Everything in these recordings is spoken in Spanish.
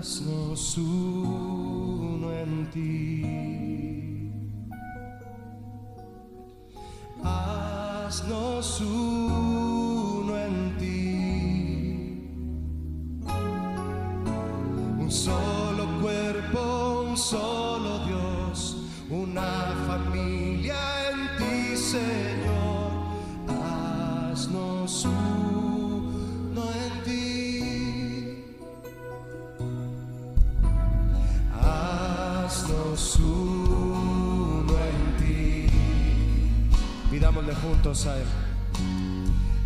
Haznos uno en ti. Haznos uno en ti. Un solo cuerpo, un solo Dios, una familia en ti, Señor. Haznos uno en ti. Haznos uno en ti. Pidámosle juntos a Él.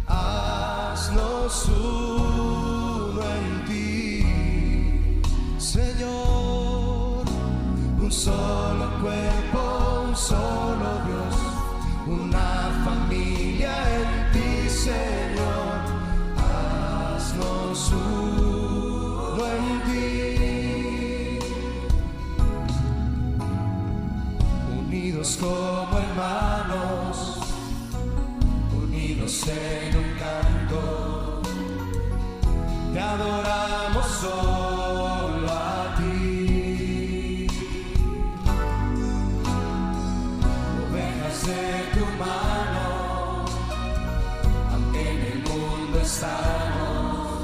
Haznos uno en ti, Señor. Un solo cuerpo, un solo Dios, una familia en ti, Señor. Haznos uno en ti. Unidos como hermanos, unidos en un canto, te adoramos solo a ti. Ovejas de tu mano, aunque en el mundo estamos,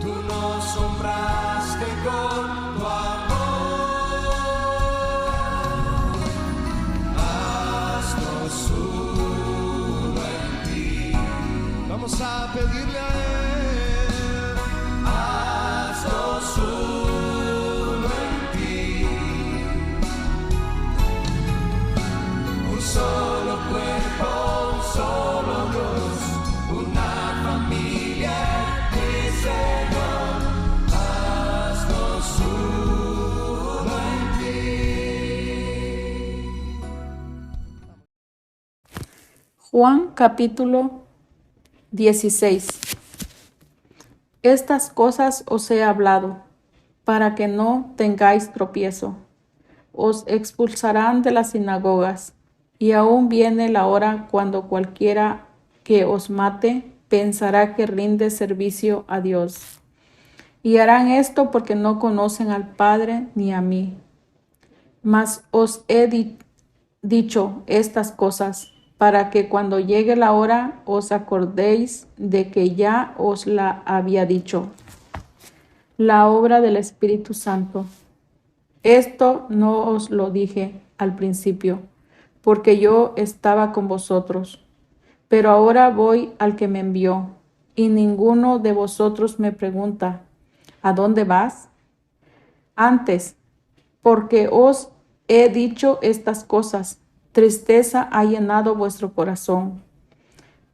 tú nos compraste con tu amor. Haznos uno en ti. Vamos a pedirle a Él. Haznos uno en ti. Un solo cuerpo, un solo Dios, una familia en ti, Señor. Haznos uno en ti. Juan capítulo 16. Estas cosas os he hablado, para que no tengáis tropiezo. Os expulsarán de las sinagogas, y aún viene la hora cuando cualquiera que os mate pensará que rinde servicio a Dios. Y harán esto porque no conocen al Padre ni a mí. Mas os he dicho estas cosas, para que cuando llegue la hora os acordéis de que ya os la había dicho. La obra del Espíritu Santo. Esto no os lo dije al principio, porque yo estaba con vosotros. Pero ahora voy al que me envió, y ninguno de vosotros me pregunta, ¿a dónde vas? Antes, porque os he dicho estas cosas, tristeza ha llenado vuestro corazón.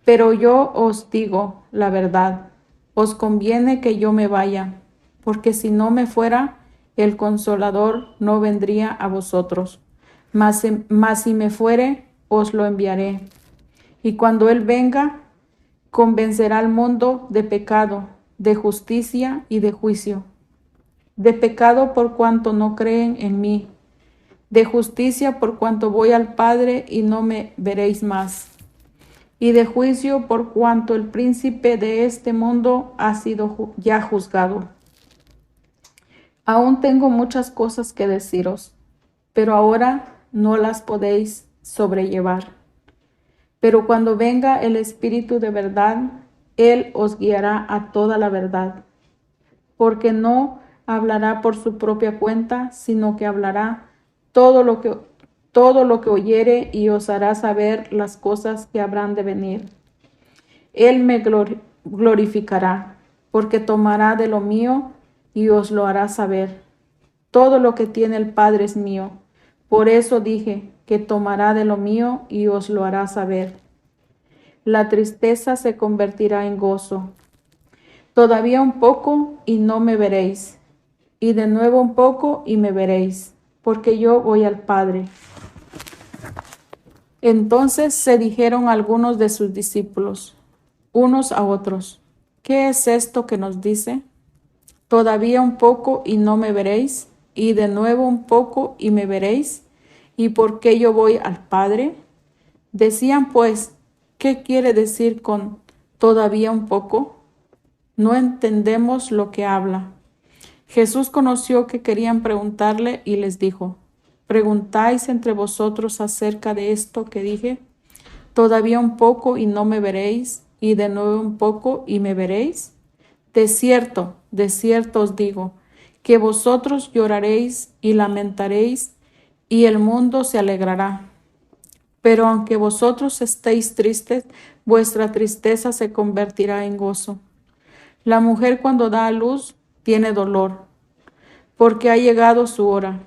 Pero yo os digo la verdad, os conviene que yo me vaya, porque si no me fuera, el Consolador no vendría a vosotros. Mas si me fuere, os lo enviaré. Y cuando Él venga, convencerá al mundo de pecado, de justicia y de juicio. De pecado por cuanto no creen en mí, de justicia por cuanto voy al Padre y no me veréis más, y de juicio por cuanto el príncipe de este mundo ha sido ya juzgado. Aún tengo muchas cosas que deciros, pero ahora no las podéis sobrellevar. Pero cuando venga el Espíritu de verdad, Él os guiará a toda la verdad, porque no hablará por su propia cuenta, sino que hablará todo lo que oyere y os hará saber las cosas que habrán de venir. Él me glorificará, porque tomará de lo mío y os lo hará saber. Todo lo que tiene el Padre es mío. Por eso dije que tomará de lo mío y os lo hará saber. La tristeza se convertirá en gozo. Todavía un poco y no me veréis, y de nuevo un poco y me veréis, porque yo voy al Padre. Entonces se dijeron algunos de sus discípulos, unos a otros, ¿qué es esto que nos dice? Todavía un poco y no me veréis, y de nuevo un poco y me veréis, ¿y por qué yo voy al Padre? Decían pues, ¿qué quiere decir con todavía un poco? No entendemos lo que habla. Jesús conoció que querían preguntarle y les dijo: ¿Preguntáis entre vosotros acerca de esto que dije? ¿Todavía un poco y no me veréis? ¿Y de nuevo un poco y me veréis? De cierto os digo, que vosotros lloraréis y lamentaréis, y el mundo se alegrará. Pero aunque vosotros estéis tristes, vuestra tristeza se convertirá en gozo. La mujer cuando da a luz tiene dolor, porque ha llegado su hora.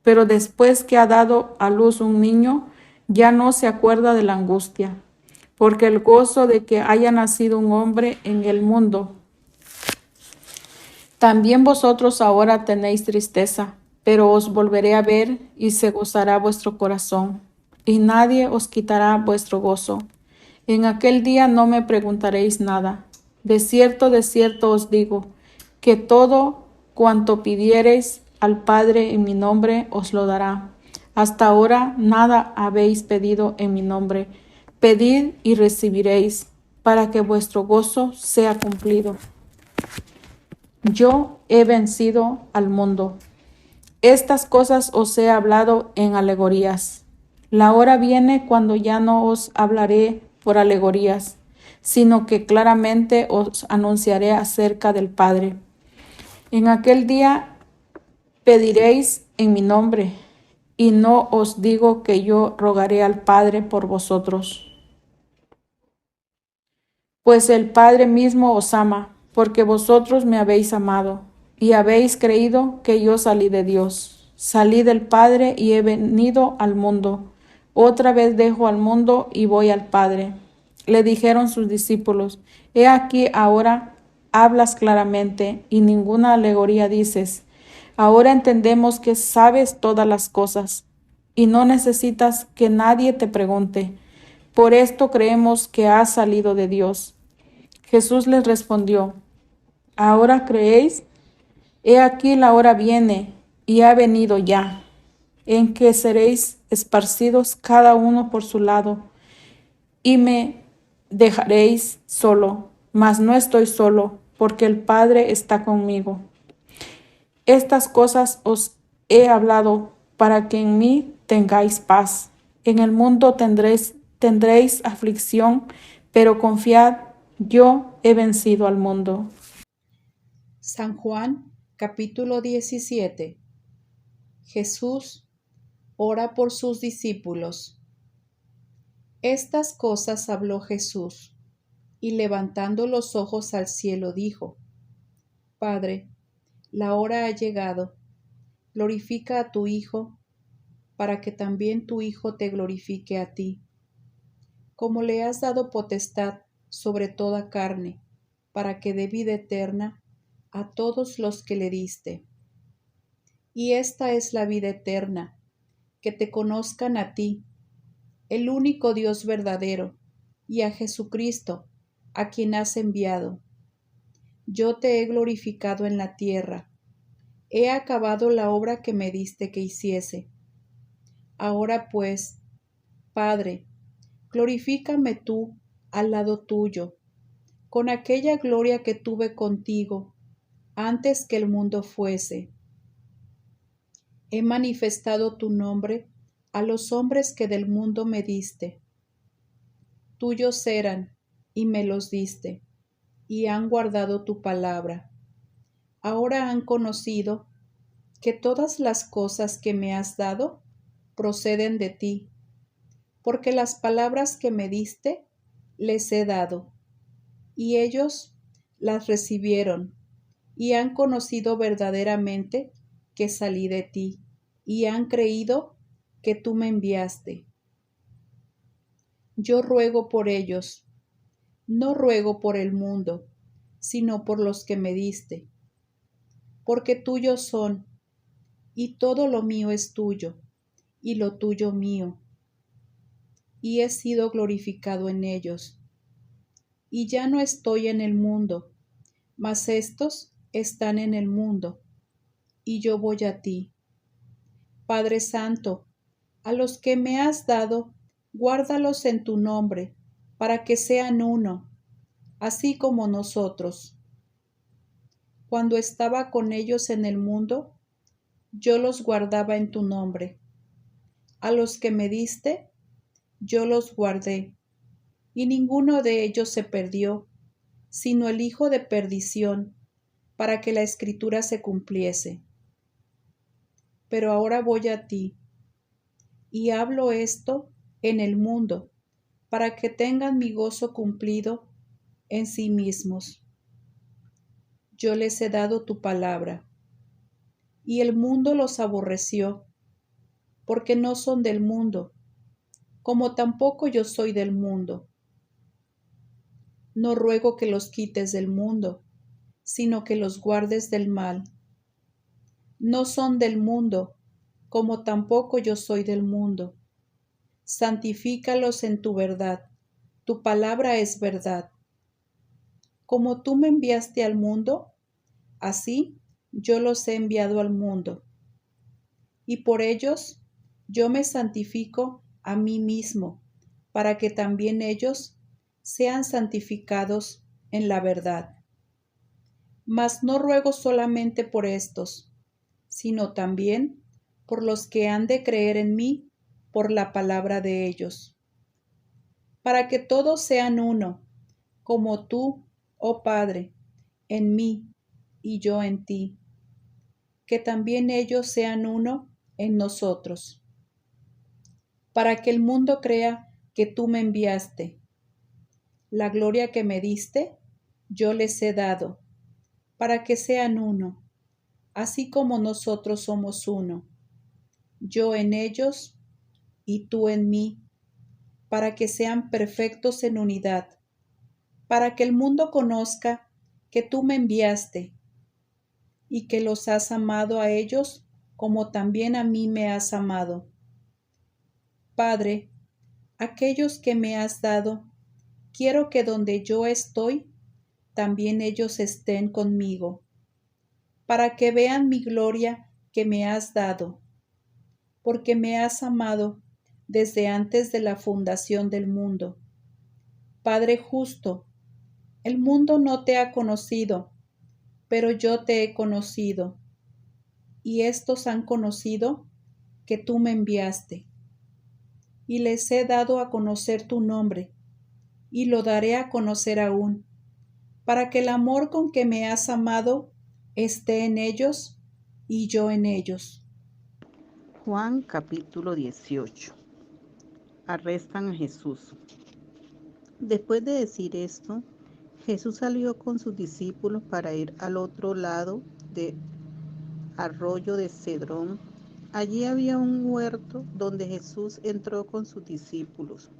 Pero después que ha dado a luz un niño, ya no se acuerda de la angustia, porque el gozo de que haya nacido un hombre en el mundo. También vosotros ahora tenéis tristeza, pero os volveré a ver y se gozará vuestro corazón, y nadie os quitará vuestro gozo. En aquel día no me preguntaréis nada. De cierto os digo, que todo cuanto pidiereis al Padre en mi nombre os lo dará. Hasta ahora nada habéis pedido en mi nombre. Pedid y recibiréis, para que vuestro gozo sea cumplido. Yo he vencido al mundo. Estas cosas os he hablado en alegorías. La hora viene cuando ya no os hablaré por alegorías, sino que claramente os anunciaré acerca del Padre. En aquel día pediréis en mi nombre, y no os digo que yo rogaré al Padre por vosotros, pues el Padre mismo os ama, porque vosotros me habéis amado, y habéis creído que yo salí de Dios. Salí del Padre y he venido al mundo. Otra vez dejo al mundo y voy al Padre. Le dijeron sus discípulos: He aquí ahora hablas claramente y ninguna alegoría dices. Ahora entendemos que sabes todas las cosas y no necesitas que nadie te pregunte. Por esto creemos que has salido de Dios. Jesús les respondió: ¿Ahora creéis? He aquí la hora viene, y ha venido ya, en que seréis esparcidos cada uno por su lado, y me dejaréis solo, mas no estoy solo, porque el Padre está conmigo. Estas cosas os he hablado para que en mí tengáis paz. En el mundo tendréis aflicción, pero confiad, yo he vencido al mundo. San Juan, capítulo 17. Jesús ora por sus discípulos. Estas cosas habló Jesús, y levantando los ojos al cielo dijo: Padre, la hora ha llegado. Glorifica a tu Hijo, para que también tu Hijo te glorifique a ti, como le has dado potestad sobre toda carne, para que dé vida eterna a todos los que le diste. Y esta es la vida eterna, que te conozcan a ti, el único Dios verdadero, y a Jesucristo, a quien has enviado. Yo te he glorificado en la tierra. He acabado la obra que me diste que hiciese. Ahora pues, Padre, glorifícame tú al lado tuyo, con aquella gloria que tuve contigo antes que el mundo fuese. He manifestado tu nombre a los hombres que del mundo me diste. Tuyos eran, y me los diste, y han guardado tu palabra. Ahora han conocido que todas las cosas que me has dado proceden de ti, porque las palabras que me diste les he dado, y ellos las recibieron, y han conocido verdaderamente que salí de ti, y han creído que tú me enviaste. Yo ruego por ellos, no ruego por el mundo, sino por los que me diste, porque tuyos son, y todo lo mío es tuyo, y lo tuyo mío, y he sido glorificado en ellos. Y ya no estoy en el mundo, mas estos están en el mundo, y yo voy a ti. Padre Santo, a los que me has dado, guárdalos en tu nombre, para que sean uno, así como nosotros. cuando estaba con ellos en el mundo, yo los guardaba en tu nombre. A los que me diste, yo los guardé, y ninguno de ellos se perdió, sino el hijo de perdición, para que la escritura se cumpliese. Pero ahora voy a ti, y hablo esto en el mundo, para que tengan mi gozo cumplido en sí mismos. Yo les he dado tu palabra, y el mundo los aborreció, porque no son del mundo, como tampoco yo soy del mundo. No ruego que los quites del mundo, sino que los guardes del mal. No son del mundo, como tampoco yo soy del mundo. Santifícalos en tu verdad, tu palabra es verdad. Como tú me enviaste al mundo, así yo los he enviado al mundo. Y por ellos yo me santifico a mí mismo, para que también ellos sean santificados en la verdad. Mas no ruego solamente por estos, sino también por los que han de creer en mí por la palabra de ellos, para que todos sean uno, como tú, oh Padre, en mí y yo en ti, que también ellos sean uno en nosotros, para que el mundo crea que tú me enviaste. La gloria que me diste, yo les he dado, para que sean uno, así como nosotros somos uno, yo en ellos y tú en mí, para que sean perfectos en unidad, para que el mundo conozca que tú me enviaste y que los has amado a ellos como también a mí me has amado. Padre, aquellos que me has dado, quiero que donde yo estoy, también ellos estén conmigo, para que vean mi gloria que me has dado, porque me has amado desde antes de la fundación del mundo. Padre justo, el mundo no te ha conocido, pero yo te he conocido, y estos han conocido que tú me enviaste. Y les he dado a conocer tu nombre, y lo daré a conocer aún, para que el amor con que me has amado esté en ellos y yo en ellos. Juan capítulo 18. Arrestan a Jesús. Después de decir esto, Jesús salió con sus discípulos para ir al otro lado del arroyo de Cedrón. Allí había un huerto donde Jesús entró con sus discípulos.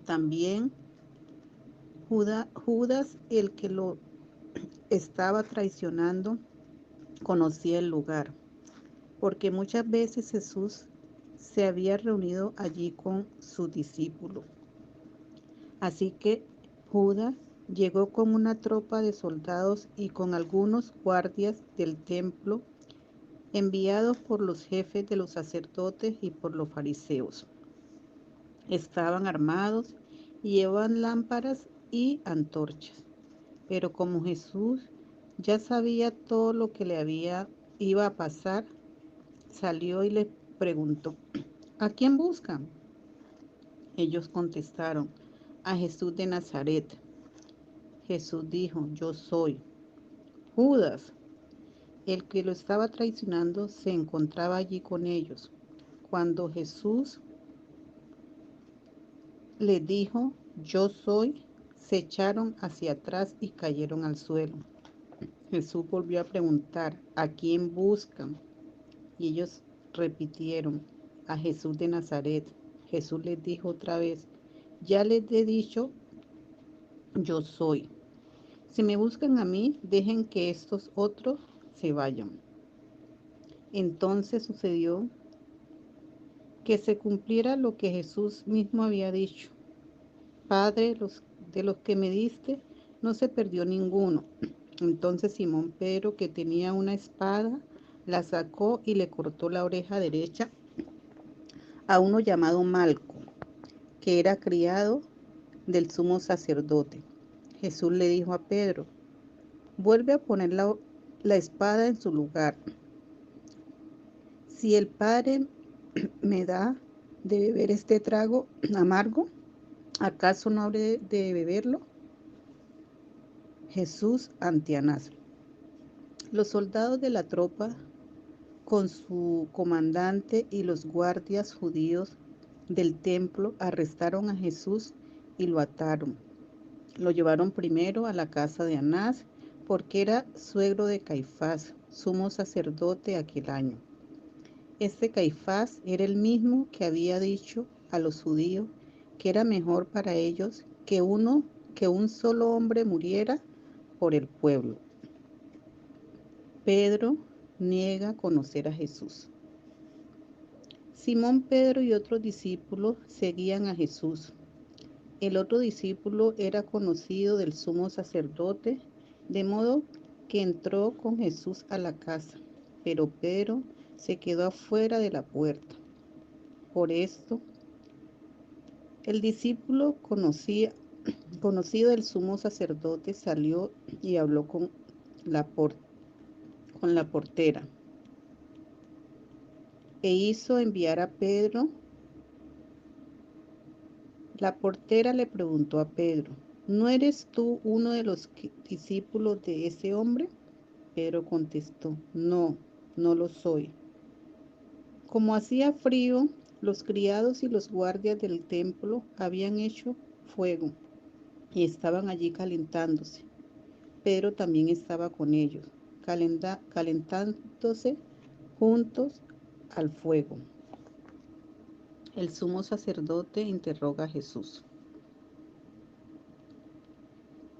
También Judas, el que lo estaba traicionando, conocía el lugar, porque muchas veces Jesús se había reunido allí con sus discípulos. Así que Judas llegó con una tropa de soldados y con algunos guardias del templo enviados por los jefes de los sacerdotes y por los fariseos. Estaban armados y llevaban lámparas y antorchas. Pero como Jesús ya sabía todo lo que iba a pasar, salió y les preguntó: ¿a quién buscan? Ellos contestaron: a Jesús de Nazaret. Jesús dijo: yo soy. Judas, el que lo estaba traicionando, se encontraba allí con ellos. Cuando Jesús les dijo: yo soy, se echaron hacia atrás y cayeron al suelo. Jesús volvió a preguntar: ¿a quién buscan? Y ellos repitieron: a Jesús de Nazaret. Jesús les dijo otra vez: ya les he dicho, yo soy. Si me buscan a mí, dejen que estos otros se vayan. Entonces sucedió que se cumpliera lo que Jesús mismo había dicho: Padre, de los que me diste, no se perdió ninguno. Entonces Simón Pedro, que tenía una espada, la sacó y le cortó la oreja derecha a uno llamado Malco, que era criado del sumo sacerdote. Jesús le dijo a Pedro: vuelve a poner la la espada en su lugar. Si el Padre me da de beber este trago amargo, ¿acaso no habré de beberlo? Jesús ante Anás. Los soldados de la tropa, con su comandante y los guardias judíos del templo, arrestaron a Jesús y lo ataron. Lo llevaron primero a la casa de Anás, porque era suegro de Caifás, sumo sacerdote aquel año. Este Caifás era el mismo que había dicho a los judíos que era mejor para ellos que un solo hombre muriera por el pueblo. Pedro niega conocer a Jesús. Simón Pedro y otros discípulos seguían a Jesús. El otro discípulo era conocido del sumo sacerdote, de modo que entró con Jesús a la casa, pero Pedro se quedó afuera de la puerta. Por esto, el discípulo conocido del sumo sacerdote salió y habló con la portera e hizo enviar a Pedro. La portera le preguntó a Pedro: ¿no eres tú uno de los discípulos de ese hombre? Pedro contestó: no, no lo soy. Como hacía frío, los criados y los guardias del templo habían hecho fuego y estaban allí calentándose. Pedro también estaba con ellos, calentándose juntos al fuego. El sumo sacerdote interroga a Jesús.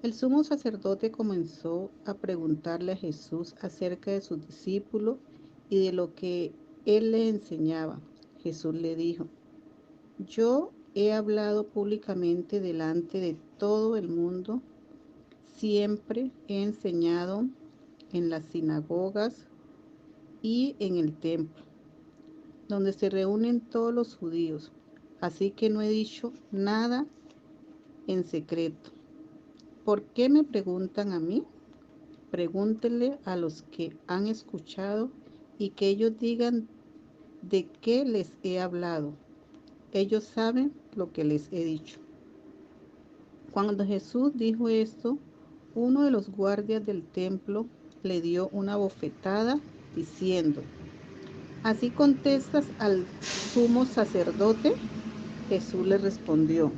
El sumo sacerdote comenzó a preguntarle a Jesús acerca de sus discípulos y de lo que él le enseñaba. Jesús le dijo: yo he hablado públicamente delante de todo el mundo. Siempre he enseñado en las sinagogas y en el templo, donde se reúnen todos los judíos. Así que no he dicho nada en secreto. ¿Por qué me preguntan a mí? Pregúntenle a los que han escuchado y que ellos digan de qué les he hablado. Ellos saben lo que les he dicho. Cuando Jesús dijo esto, uno de los guardias del templo le dio una bofetada diciendo: ¿así contestas al sumo sacerdote? Jesús le respondió: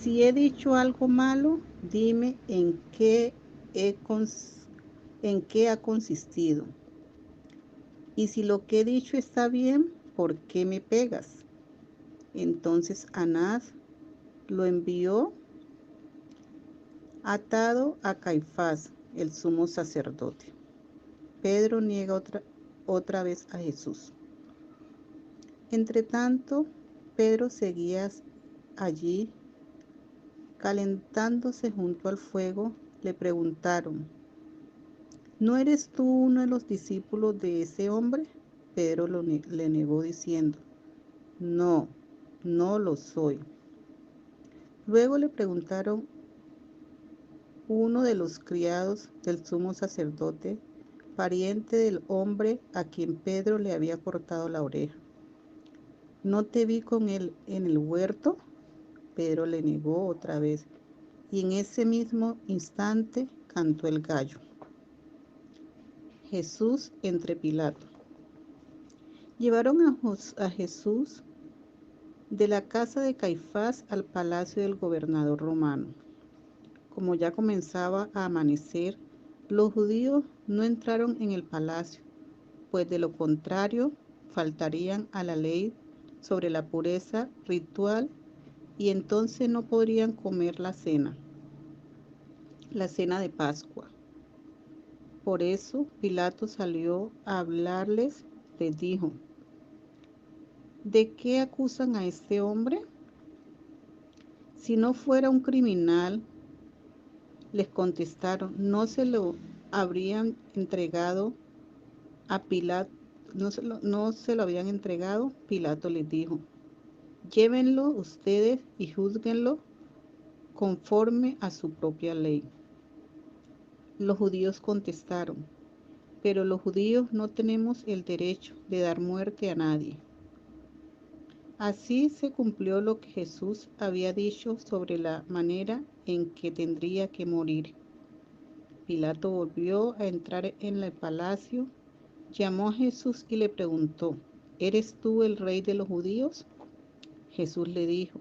si he dicho algo malo, dime en qué ha consistido. Y si lo que he dicho está bien, ¿por qué me pegas? Entonces Anás lo envió atado a Caifás, el sumo sacerdote. Pedro niega otra vez a Jesús. Entretanto, Pedro seguía allí calentándose junto al fuego. Le preguntaron: ¿no eres tú uno de los discípulos de ese hombre? Pedro le negó diciendo: no, no lo soy. Luego le preguntaron uno de los criados del sumo sacerdote, pariente del hombre a quien Pedro le había cortado la oreja: ¿no te vi con él en el huerto? Pedro le negó otra vez, y en ese mismo instante cantó el gallo. Jesús entre Pilato. Llevaron a Jesús de la casa de Caifás al palacio del gobernador romano. Como ya comenzaba a amanecer, los judíos no entraron en el palacio, pues de lo contrario faltarían a la ley sobre la pureza ritual y entonces no podrían comer la cena de Pascua. Por eso Pilato salió a hablarles. Les dijo: ¿de qué acusan a este hombre? Si no fuera un criminal, les contestaron, no se lo habrían entregado a Pilato. No se lo habían entregado. Pilato les dijo: llévenlo ustedes y júzguenlo conforme a su propia ley. Los judíos contestaron: pero los judíos no tenemos el derecho de dar muerte a nadie. Así se cumplió lo que Jesús había dicho sobre la manera en que tendría que morir. Pilato volvió a entrar en el palacio, llamó a Jesús y le preguntó: ¿Eres tú el rey de los judíos? Jesús le dijo: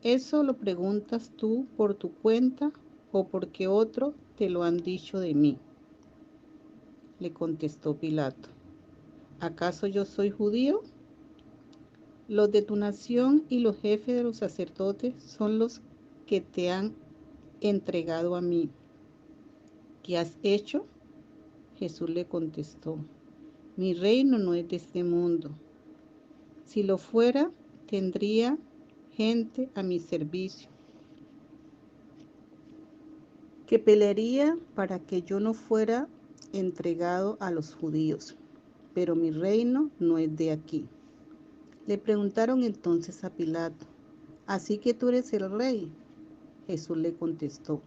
¿Eso lo preguntas tú por tu cuenta o porque otros te lo han dicho de mí? Le contestó Pilato: ¿Acaso yo soy judío? Los de tu nación y los jefes de los sacerdotes son los que te han entregado a mí. ¿Qué has hecho? Jesús le contestó: Mi reino no es de este mundo. Si lo fuera, tendría gente a mi servicio que pelearía para que yo no fuera entregado a los judíos. Pero mi reino no es de aquí. Le preguntaron entonces a Pilato: ¿Así que tú eres el rey? Jesús le contestó: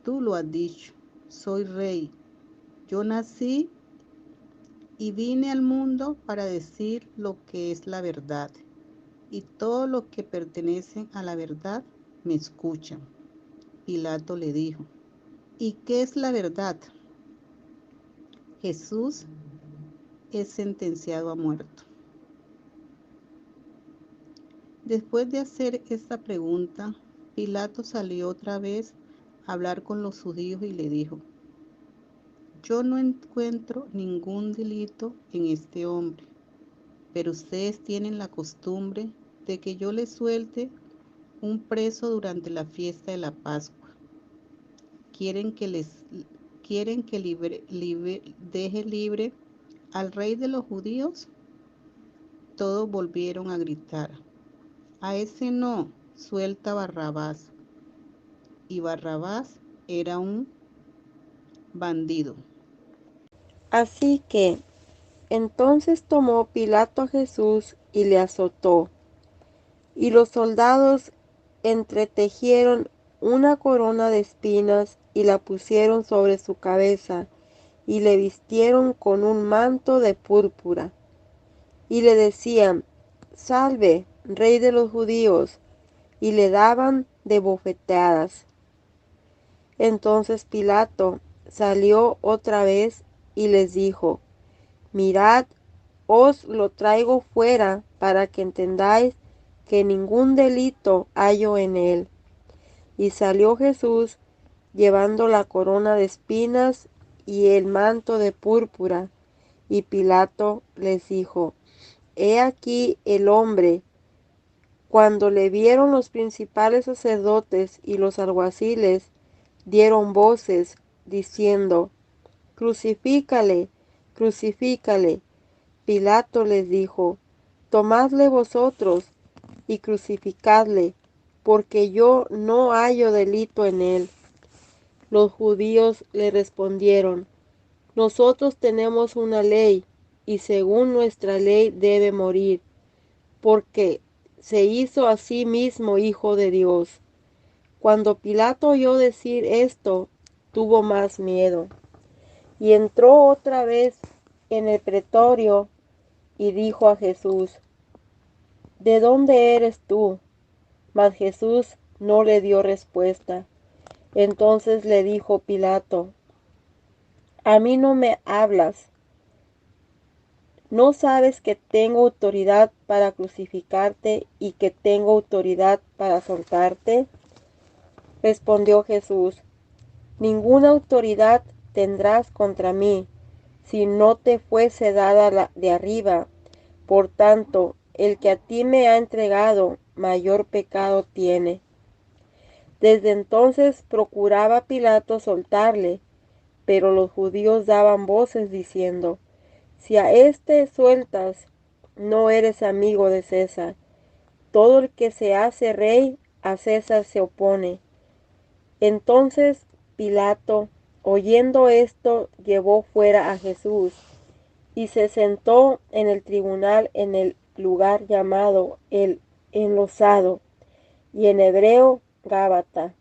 Tú lo has dicho, soy rey. Yo nací y vine al mundo para decir lo que es la verdad, y todos los que pertenecen a la verdad me escuchan. Pilato le dijo: ¿Y qué es la verdad? Jesús es sentenciado a muerte. Después de hacer esta pregunta, Pilato salió otra vez a hablar con los judíos y le dijo: Yo no encuentro ningún delito en este hombre, pero ustedes tienen la costumbre de que yo les suelte un preso durante la fiesta de la Pascua. ¿Quieren que deje libre al rey de los judíos? Todos volvieron a gritar: A ese no, suelta a Barrabás. Y Barrabás era un bandido. Así que entonces tomó Pilato a Jesús y le azotó, y los soldados entretejieron una corona de espinas y la pusieron sobre su cabeza, y le vistieron con un manto de púrpura, y le decían: Salve, Rey de los judíos, y le daban de bofetadas. Entonces Pilato salió otra vez y les dijo: Mirad, os lo traigo fuera para que entendáis que ningún delito hallo en él. Y salió Jesús llevando la corona de espinas y el manto de púrpura. Y Pilato les dijo: He aquí el hombre. Cuando le vieron los principales sacerdotes y los alguaciles, dieron voces, diciendo: Crucifícale, crucifícale. Pilato les dijo: Tomadle vosotros y crucificadle, porque yo no hallo delito en él. Los judíos le respondieron: Nosotros tenemos una ley, y según nuestra ley debe morir, porque se hizo a sí mismo hijo de Dios. Cuando Pilato oyó decir esto, tuvo más miedo, y entró otra vez en el pretorio y dijo a Jesús: ¿De dónde eres tú? Mas Jesús no le dio respuesta. Entonces le dijo Pilato: ¿A mí no me hablas? ¿No sabes que tengo autoridad para crucificarte y que tengo autoridad para soltarte? Respondió Jesús: Ninguna autoridad tendrás contra mí, si no te fuese dada la de arriba. Por tanto, el que a ti me ha entregado, mayor pecado tiene. Desde entonces procuraba Pilato soltarle, pero los judíos daban voces diciendo: Si a éste sueltas, no eres amigo de César. Todo el que se hace rey, a César se opone. Entonces Pilato, oyendo esto, llevó fuera a Jesús y se sentó en el tribunal en el lugar llamado el Enlosado, y en hebreo Gábata.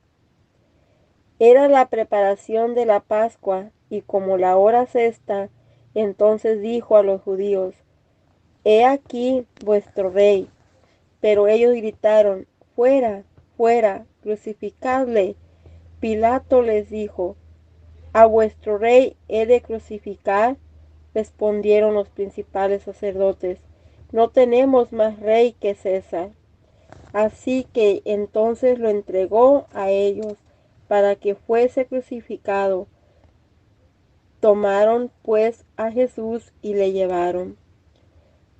Era la preparación de la Pascua, y como la hora sexta, entonces dijo a los judíos: He aquí vuestro rey. Pero ellos gritaron: Fuera, fuera, crucificadle. Pilato les dijo: ¿A vuestro rey he de crucificar? Respondieron los principales sacerdotes: No tenemos más rey que César. Así que entonces lo entregó a ellos para que fuese crucificado. Tomaron pues a Jesús y le llevaron.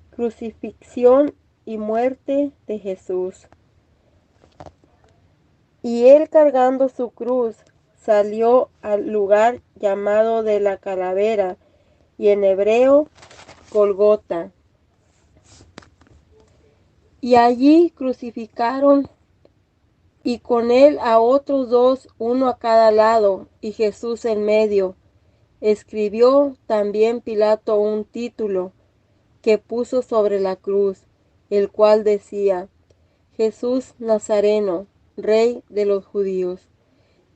Crucifixión y muerte de Jesús. Y él, cargando su cruz, salió al lugar llamado de la Calavera, y en hebreo Golgota. Y allí crucificaron y con él a otros dos, uno a cada lado, y Jesús en medio. Escribió también Pilato un título que puso sobre la cruz, el cual decía: Jesús Nazareno, Rey de los judíos.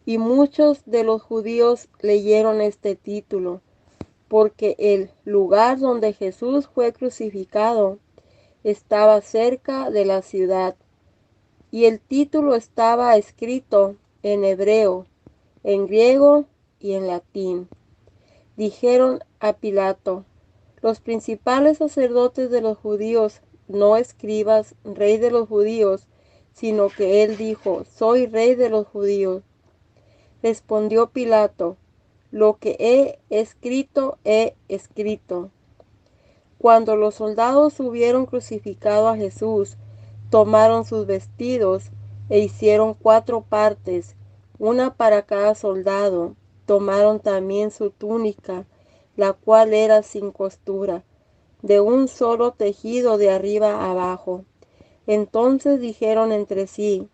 Y muchos de los judíos leyeron este título, porque el lugar donde Jesús fue crucificado estaba cerca de la ciudad, y el título estaba escrito en hebreo, en griego y en latín. Dijeron a Pilato: Los principales sacerdotes de los judíos no escribas Rey de los judíos, sino que él dijo: Soy Rey de los judíos. Respondió Pilato: Lo que he escrito, he escrito. Cuando los soldados hubieron crucificado a Jesús, tomaron sus vestidos e hicieron 4 partes, una para cada soldado. Tomaron también su túnica, la cual era sin costura, de un solo tejido de arriba a abajo. Entonces dijeron entre sí: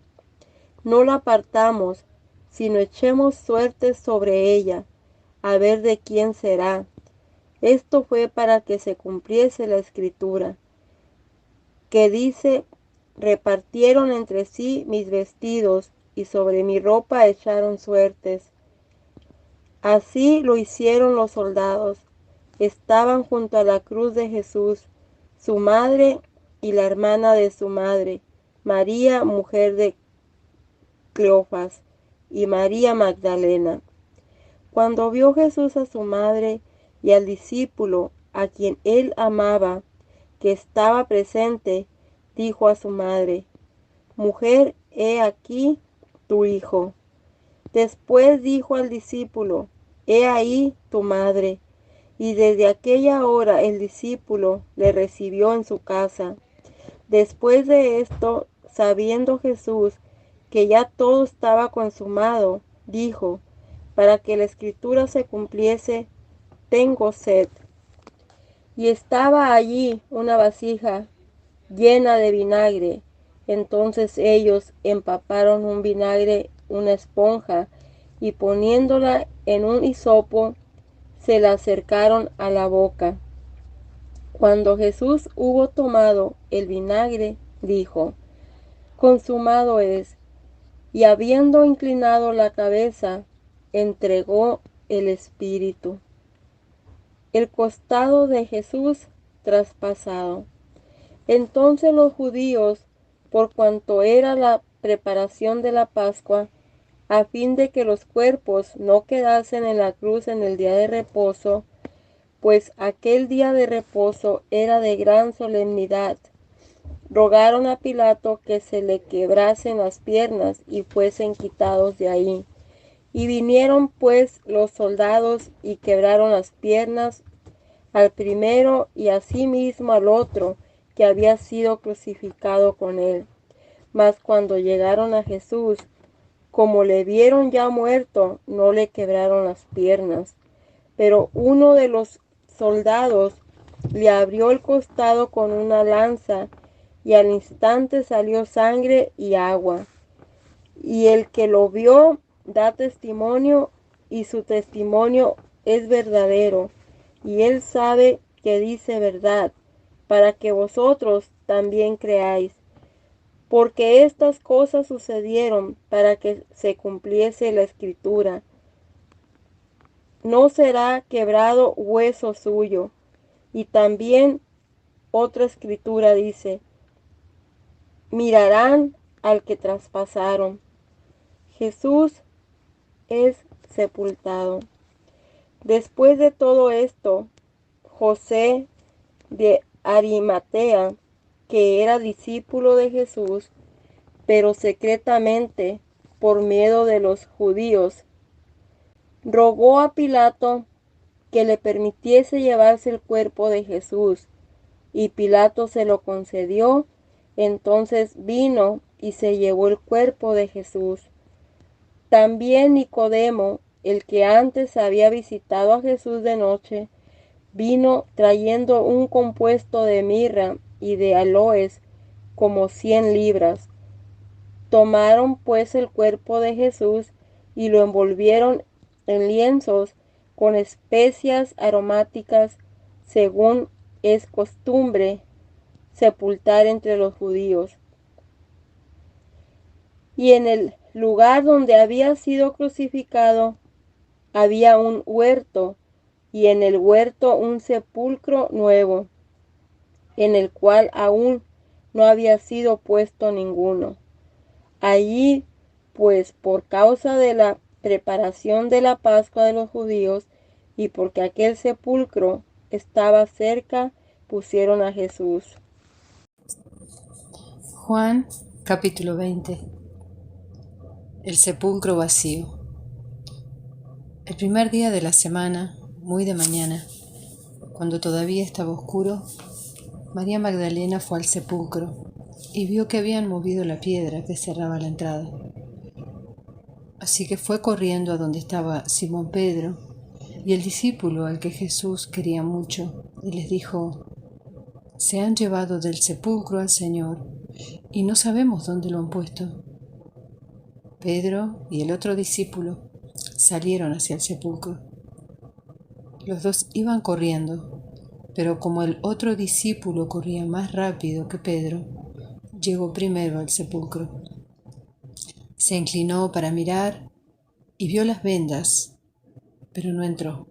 No la partamos, sino echemos suertes sobre ella, a ver de quién será. Esto fue para que se cumpliese la escritura, que dice: Repartieron entre sí mis vestidos, y sobre mi ropa echaron suertes. Así lo hicieron los soldados. Estaban junto a la cruz de Jesús, su madre y la hermana de su madre, María, mujer de Cleofas, y María Magdalena. Cuando vio Jesús a su madre y al discípulo a quien él amaba, que estaba presente, dijo a su madre: Mujer, he aquí tu hijo. Después dijo al discípulo: He ahí tu madre. Y desde aquella hora el discípulo le recibió en su casa. Después de esto, sabiendo Jesús que ya todo estaba consumado, dijo, para que la escritura se cumpliese: Tengo sed. Y estaba allí una vasija llena de vinagre. Entonces ellos empaparon un vinagre, una esponja, y poniéndola en un hisopo, se la acercaron a la boca. Cuando Jesús hubo tomado el vinagre, dijo: Consumado es. Y habiendo inclinado la cabeza, entregó el espíritu. El costado de Jesús traspasado. Entonces los judíos, por cuanto era la preparación de la Pascua, a fin de que los cuerpos no quedasen en la cruz en el día de reposo, pues aquel día de reposo era de gran solemnidad, rogaron a Pilato que se le quebrasen las piernas y fuesen quitados de ahí. Y vinieron pues los soldados y quebraron las piernas al primero y asimismo al otro que había sido crucificado con él. Mas cuando llegaron a Jesús, como le vieron ya muerto, no le quebraron las piernas. Pero uno de los soldados le abrió el costado con una lanza, y al instante salió sangre y agua. Y el que lo vio da testimonio, y su testimonio es verdadero, y él sabe que dice verdad, para que vosotros también creáis. Porque estas cosas sucedieron para que se cumpliese la escritura. no será quebrado hueso suyo. Y también otra escritura dice, mirarán al que traspasaron. Jesús es sepultado. Después de todo esto, José de Arimatea, que era discípulo de Jesús, pero secretamente por miedo de los judíos, rogó a Pilato que le permitiese llevarse el cuerpo de Jesús, y Pilato se lo concedió. Entonces vino y se llevó el cuerpo de Jesús. También Nicodemo, el que antes había visitado a Jesús de noche, vino trayendo un compuesto de mirra y de aloes, como 100 libras. Tomaron pues el cuerpo de Jesús y lo envolvieron en lienzos con especias aromáticas, según es costumbre sepultar entre los judíos. Y en el lugar donde había sido crucificado había un huerto, y en el huerto un sepulcro nuevo, en el cual aún no había sido puesto ninguno. Allí, pues, por causa de la preparación de la Pascua de los judíos, y porque aquel sepulcro estaba cerca, pusieron a Jesús. Juan capítulo 20. El sepulcro vacío. El primer día de la semana, muy de mañana, cuando todavía estaba oscuro, María Magdalena fue al sepulcro y vio que habían movido la piedra que cerraba la entrada. Así que fue corriendo a donde estaba Simón Pedro y el discípulo al que Jesús quería mucho, y les dijo: se han llevado del sepulcro al Señor y no sabemos dónde lo han puesto. Pedro y el otro discípulo salieron hacia el sepulcro. Los dos iban corriendo, pero como el otro discípulo corría más rápido que Pedro, llegó primero al sepulcro. Se inclinó para mirar y vio las vendas, pero no entró.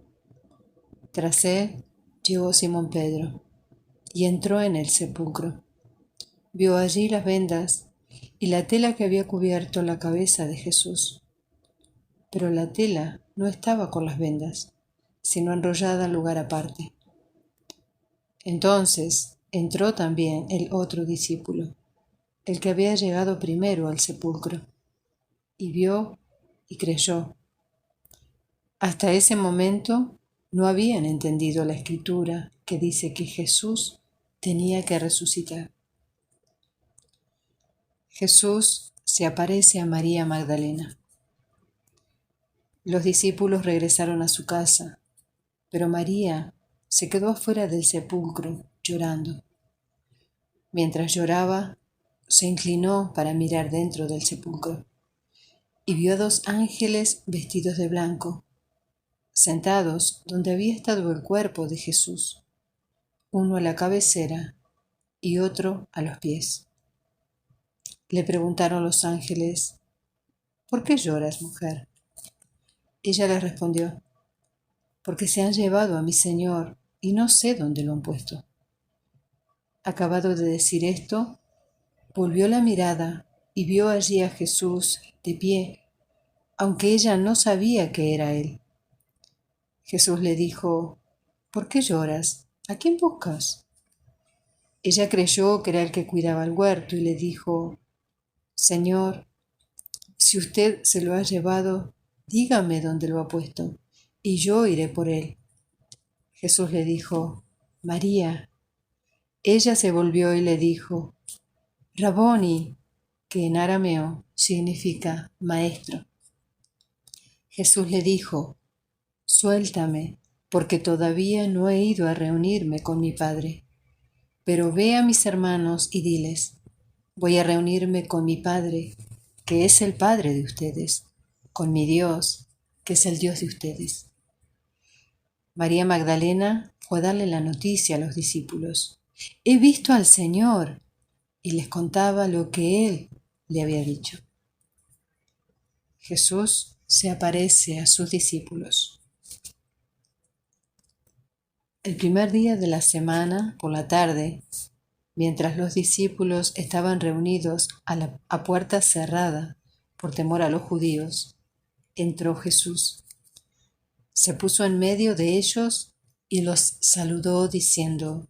Tras él llegó Simón Pedro y entró en el sepulcro. Vio allí las vendas y la tela que había cubierto la cabeza de Jesús. Pero la tela no estaba con las vendas, sino enrollada en lugar aparte. Entonces entró también el otro discípulo, el que había llegado primero al sepulcro, y vio y creyó. Hasta ese momento no habían entendido la escritura que dice que Jesús tenía que resucitar. Jesús se aparece a María Magdalena. Los discípulos regresaron a su casa, pero María se quedó afuera del sepulcro llorando. Mientras lloraba, se inclinó para mirar dentro del sepulcro y vio a 2 ángeles vestidos de blanco, sentados donde había estado el cuerpo de Jesús, uno a la cabecera y otro a los pies. Le preguntaron los ángeles: ¿por qué lloras, mujer? Ella les respondió: porque se han llevado a mi Señor y no sé dónde lo han puesto. Acabado de decir esto, volvió la mirada y vio allí a Jesús de pie, aunque ella no sabía que era él. Jesús le dijo: ¿por qué lloras? ¿A quién buscas? Ella creyó que era el que cuidaba el huerto y le dijo: Señor, si usted se lo ha llevado, dígame dónde lo ha puesto, y yo iré por él. Jesús le dijo: María. Ella se volvió y le dijo: Raboni, que en arameo significa maestro. Jesús le dijo: suéltame, porque todavía no he ido a reunirme con mi Padre. Pero ve a mis hermanos y diles: voy a reunirme con mi Padre, que es el Padre de ustedes, con mi Dios, que es el Dios de ustedes. María Magdalena fue a darle la noticia a los discípulos: he visto al Señor, y les contaba lo que Él le había dicho. Jesús se aparece a sus discípulos. El primer día de la semana, por la tarde, mientras los discípulos estaban reunidos a puerta cerrada por temor a los judíos, entró Jesús. Se puso en medio de ellos y los saludó diciendo: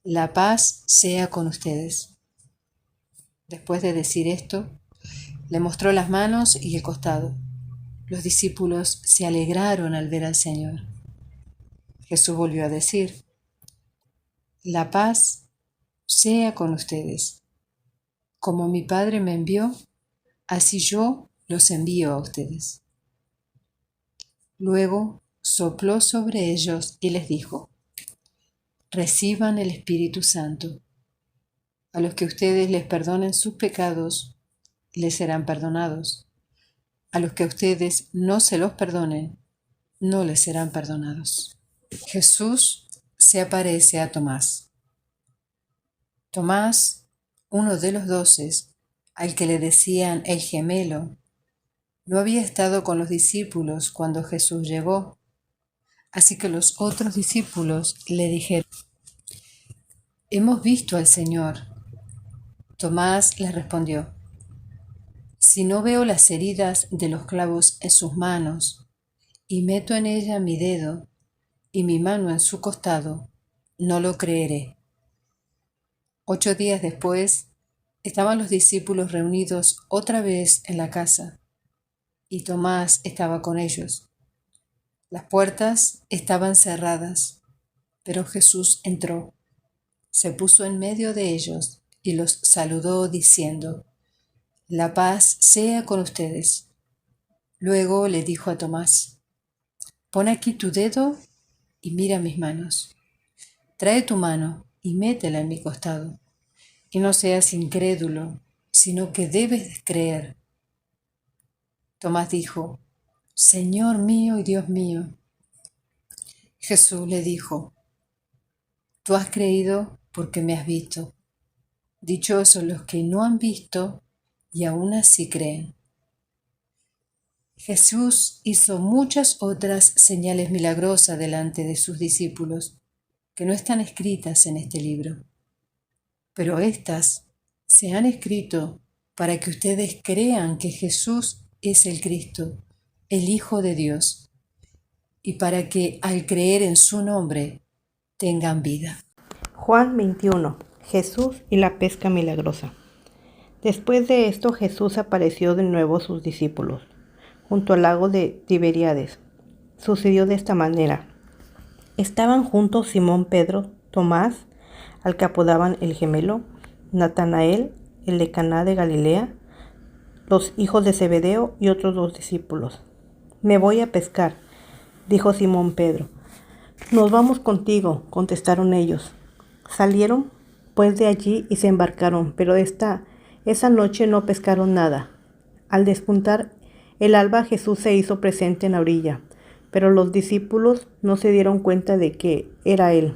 «La paz sea con ustedes». Después de decir esto, le mostró las manos y el costado. Los discípulos se alegraron al ver al Señor. Jesús volvió a decir: «La paz sea con ustedes. Como mi Padre me envió, así yo los envío a ustedes». Luego sopló sobre ellos y les dijo: «Reciban el Espíritu Santo. A los que ustedes les perdonen sus pecados, les serán perdonados. A los que ustedes no se los perdonen, no les serán perdonados». Jesús se aparece a Tomás. Tomás, uno de los 12, al que le decían el gemelo, no había estado con los discípulos cuando Jesús llegó, así que los otros discípulos le dijeron: «Hemos visto al Señor». Tomás les respondió: «Si no veo las heridas de los clavos en sus manos, y meto en ella mi dedo y mi mano en su costado, no lo creeré». 8 días después, estaban los discípulos reunidos otra vez en la casa, y Tomás estaba con ellos. Las puertas estaban cerradas, pero Jesús entró, se puso en medio de ellos y los saludó diciendo: «La paz sea con ustedes». Luego le dijo a Tomás: «Pon aquí tu dedo y mira mis manos. Trae tu mano y métela en mi costado, y no seas incrédulo, sino que debes creer». Tomás dijo: «Señor mío y Dios mío». Jesús le dijo: «Tú has creído porque me has visto. Dichosos los que no han visto y aún así creen». Jesús hizo muchas otras señales milagrosas delante de sus discípulos, que no están escritas en este libro. Pero estas se han escrito para que ustedes crean que Jesús es el Cristo, el Hijo de Dios, y para que al creer en su nombre tengan vida. Juan 21. Jesús y la pesca milagrosa. Después de esto, Jesús apareció de nuevo a sus discípulos, junto al lago de Tiberíades. Sucedió de esta manera. Estaban juntos Simón Pedro, Tomás, al que apodaban el gemelo, Natanael, el de Caná de Galilea, los hijos de Zebedeo y otros 2 discípulos. «Me voy a pescar», dijo Simón Pedro. «Nos vamos contigo», contestaron ellos. Salieron pues de allí y se embarcaron, pero esa noche no pescaron nada. Al despuntar el alba, Jesús se hizo presente en la orilla, pero los discípulos no se dieron cuenta de que era él.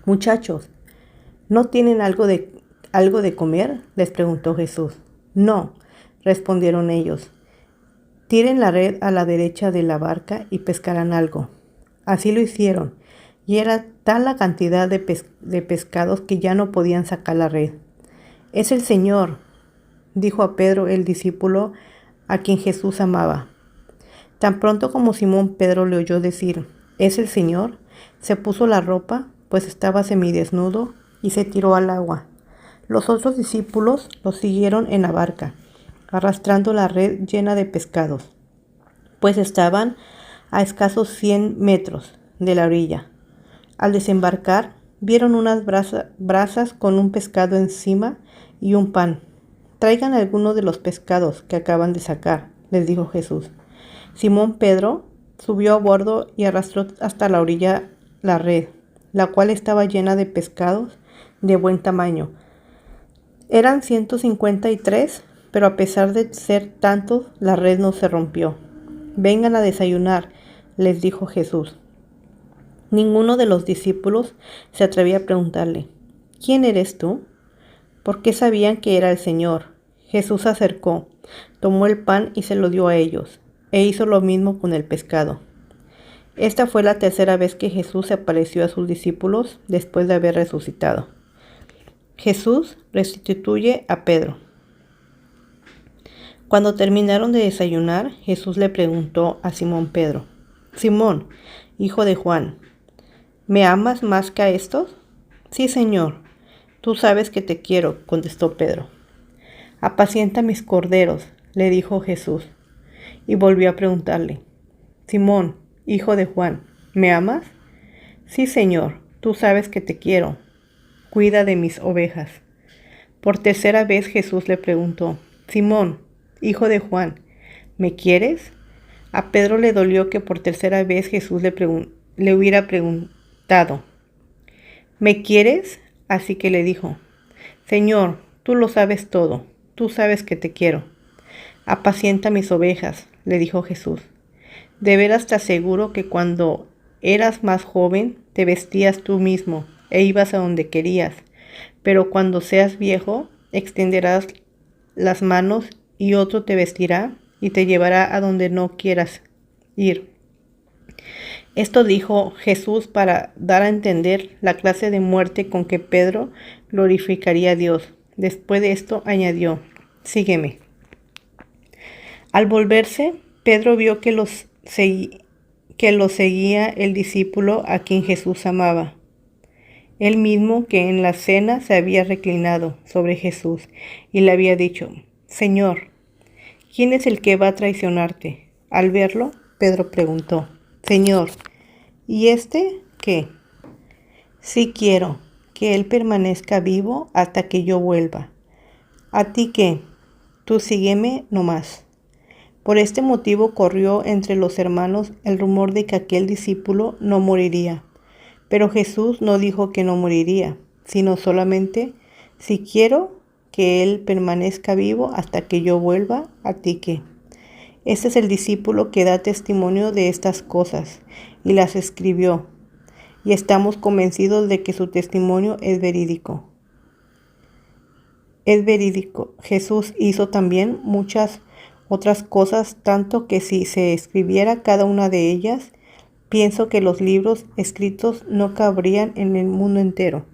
«Muchachos, ¿no tienen algo de comer?», les preguntó Jesús. «No», respondieron ellos. «Tiren la red a la derecha de la barca y pescarán algo». Así lo hicieron, y era tal la cantidad de pescados que ya no podían sacar la red. «Es el Señor», dijo a Pedro, el discípulo a quien Jesús amaba. Tan pronto como Simón Pedro le oyó decir: «¿Es el Señor?», se puso la ropa, pues estaba semidesnudo, y se tiró al agua. Los otros discípulos lo siguieron en la barca, arrastrando la red llena de pescados, pues estaban a escasos 100 metros de la orilla. Al desembarcar, vieron unas brasas con un pescado encima y un pan. «Traigan algunos de los pescados que acaban de sacar», les dijo Jesús. Simón Pedro subió a bordo y arrastró hasta la orilla la red, la cual estaba llena de pescados de buen tamaño. Eran 153, pero a pesar de ser tantos, la red no se rompió. «Vengan a desayunar», les dijo Jesús. Ninguno de los discípulos se atrevía a preguntarle: «¿Quién eres tú?», porque sabían que era el Señor. Jesús se acercó, tomó el pan y se lo dio a ellos, e hizo lo mismo con el pescado. Esta fue la tercera vez que Jesús se apareció a sus discípulos después de haber resucitado. Jesús restituye a Pedro. Cuando terminaron de desayunar, Jesús le preguntó a Simón Pedro: Simón, hijo de Juan, ¿me amas más que a estos? Sí, Señor, tú sabes que te quiero, contestó Pedro. Apacienta mis corderos, le dijo Jesús, y volvió a preguntarle: Simón, hijo de Juan, ¿me amas? Sí, Señor, tú sabes que te quiero, cuida de mis ovejas. Por tercera vez Jesús le preguntó: Simón, hijo de Juan, ¿me quieres? A Pedro le dolió que por tercera vez Jesús le hubiera preguntado: ¿me quieres? Así que le dijo: Señor, tú lo sabes todo, tú sabes que te quiero. Apacienta mis ovejas, le dijo Jesús. De veras te aseguro que cuando eras más joven te vestías tú mismo e ibas a donde querías, pero cuando seas viejo extenderás las manos y otro te vestirá y te llevará a donde no quieras ir. Esto dijo Jesús para dar a entender la clase de muerte con que Pedro glorificaría a Dios. Después de esto añadió: sígueme. Al volverse, Pedro vio que lo seguía el discípulo a quien Jesús amaba, el mismo que en la cena se había reclinado sobre Jesús y le había dicho: Señor, ¿quién es el que va a traicionarte? Al verlo, Pedro preguntó: Señor, ¿y este qué? Sí quiero que él permanezca vivo hasta que yo vuelva. ¿A ti qué? Tú sígueme nomás. Por este motivo corrió entre los hermanos el rumor de que aquel discípulo no moriría. Pero Jesús no dijo que no moriría, sino solamente: si quiero que él permanezca vivo hasta que yo vuelva, ¿a ti qué? Este es el discípulo que da testimonio de estas cosas y las escribió, y estamos convencidos de que su testimonio es verídico. Es verídico. Jesús hizo también muchas otras cosas, tanto que si se escribiera cada una de ellas, pienso que los libros escritos no cabrían en el mundo entero.